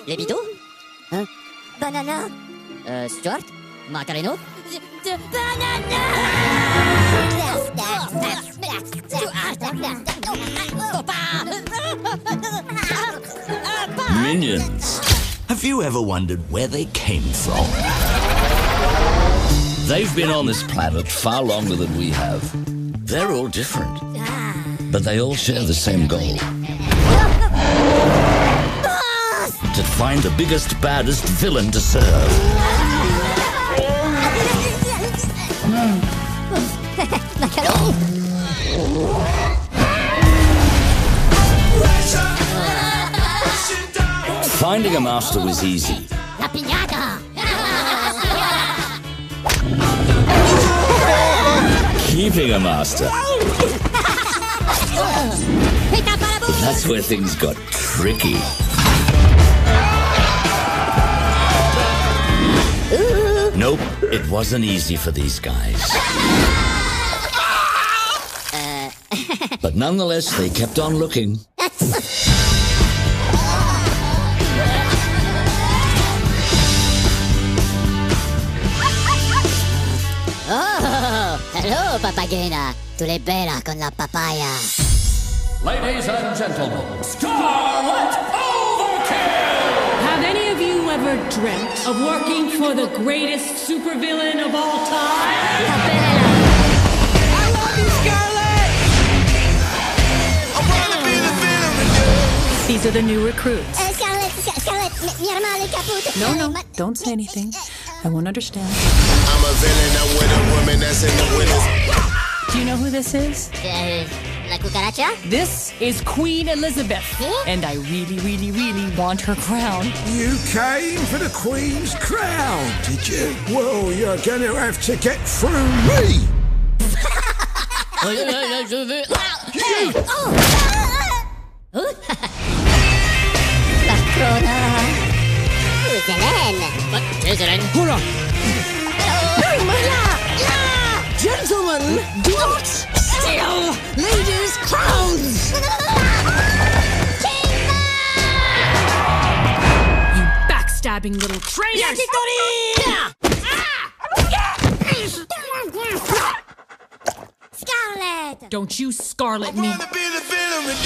Les bidous? Hein? Banana. Stuart? Macareno? Banana! Minions. Have you ever wondered where they came from? They've been on this planet far longer than we have. They're all different, but they all share the same goal. To find the biggest, baddest villain to serve. Finding a master was easy. La piñata! Keeping a master. But that's where things got tricky. Nope, it wasn't easy for these guys. But nonetheless, they kept on looking. Oh, hello, papagena. Tu le bella con la papaya. Ladies and gentlemen, Scarlet Overkill! Have any of you ever dreamt of working for the greatest supervillain of all time? I love you, Scarlet! I wanna be the villain. These are the new recruits. Scarlet, mi hermano caput. No, don't say anything. I won't understand. I'm a villain, I'm with a woman that's in the winners. Do you know who this is? La cucaracha? This is Queen Elizabeth. And I really, really, really want her crown. You came for the Queen's crown, did you? Well, you're gonna have to get through me. Hurrah! Gentlemen, do not steal ladies' crowns! You backstabbing little traitors! Scarlet! Don't you Scarlet me. I wanna be the villain.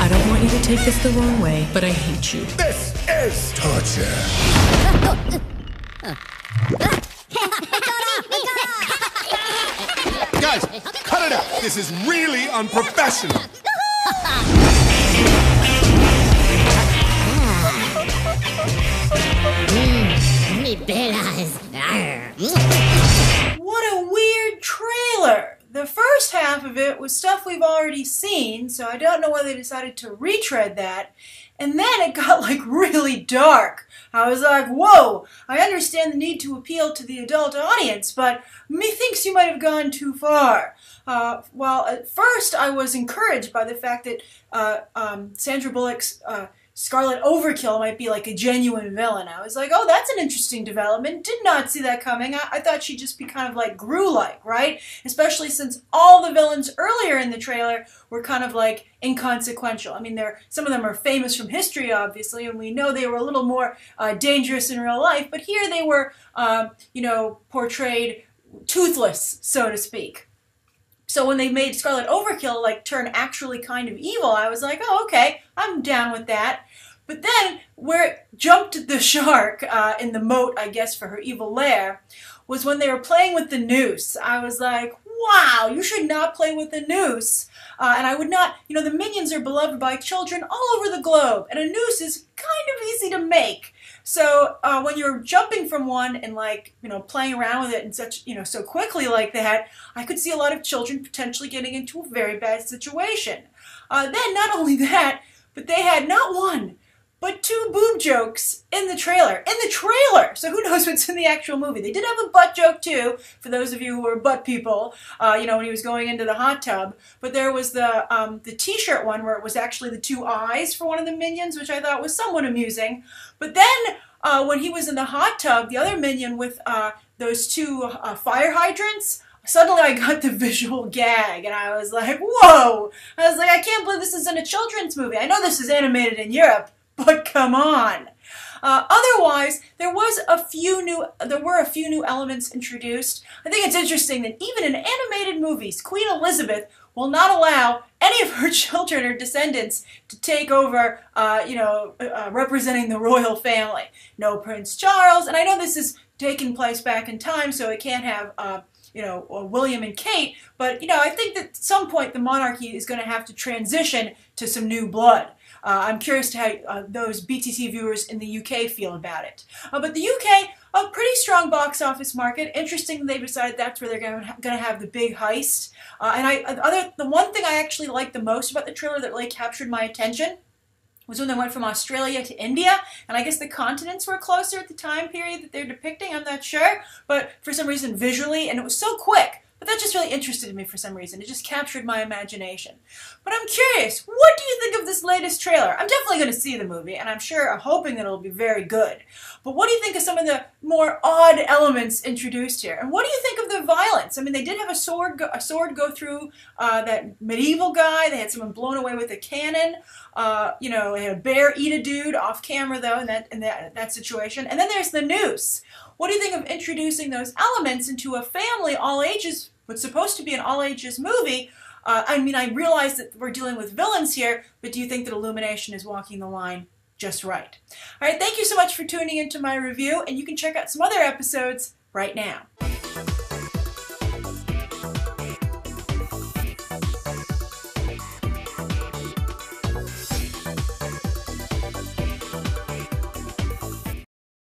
I don't want you to take this the wrong way, but I hate you. This is torture. Guys, cut it out. This is really unprofessional. Mi bellas. What a weird trailer. The first half of it was stuff we've already seen, so I don't know why they decided to retread that. And then it got like really dark. I was like, whoa, I understand the need to appeal to the adult audience, but methinks you might have gone too far. Well, at first I was encouraged by the fact that Sandra Bullock's Scarlet Overkill might be like a genuine villain. I was like, oh, that's an interesting development. Did not see that coming. I thought she'd just be kind of like Gru-like, right? Especially since all the villains earlier in the trailer were kind of like inconsequential. I mean, some of them are famous from history, obviously, and we know they were a little more dangerous in real life, but here they were, you know, portrayed toothless, so to speak. So when they made Scarlet Overkill like turn actually kind of evil, I was like, oh, okay, I'm down with that. But then where it jumped the shark in the moat, I guess, for her evil lair, was when they were playing with the noose. I was like, wow, you should not play with the noose. And I would not, you know, the minions are beloved by children all over the globe, and a noose is kind of easy to make. So when you're jumping from one and like, you know, playing around with it and such, you know, so quickly like that, I could see a lot of children potentially getting into a very bad situation. Then not only that, but they had not one, but 2 boob jokes in the trailer. So who knows what's in the actual movie. They did have a butt joke too, for those of you who are butt people, you know, when he was going into the hot tub. But there was the t-shirt one where it was actually the 2 eyes for one of the minions, which I thought was somewhat amusing. But then when he was in the hot tub, the other minion with those 2 fire hydrants, suddenly I got the visual gag, and I was like, whoa! I was like, I can't believe this isn't a children's movie. I know this is animated in Europe, but come on. Otherwise, there were a few new elements introduced. I think it's interesting that even in animated movies, Queen Elizabeth will not allow any of her children or descendants to take over, representing the royal family. No Prince Charles, and I know this is taking place back in time, so it can't have, William and Kate, but, I think that at some point the monarchy is going to have to transition to some new blood. I'm curious to how those BTC viewers in the UK feel about it. But the UK, a pretty strong box office market. Interesting they decided that's where they're going to have the big heist. The one thing I actually liked the most about the trailer that really captured my attention was when they went from Australia to India, and I guess the continents were closer at the time period that they're depicting, I'm not sure, but for some reason visually, and it was so quick. But that just really interested me for some reason. It just captured my imagination. But I'm curious, what do you think of this latest trailer? I'm definitely going to see the movie, and I'm hoping that it'll be very good. But what do you think of some of the more odd elements introduced here? And what do you think of the violence? I mean, they did have a sword go through that medieval guy. They had someone blown away with a cannon. They had a bear eat a dude off camera, though, in that situation. And then there's the noose. What do you think of introducing those elements into a family, all ages, what's supposed to be an all-ages movie? I realize that we're dealing with villains here, but do you think that Illumination is walking the line just right? All right, thank you so much for tuning into my review, and you can check out some other episodes right now.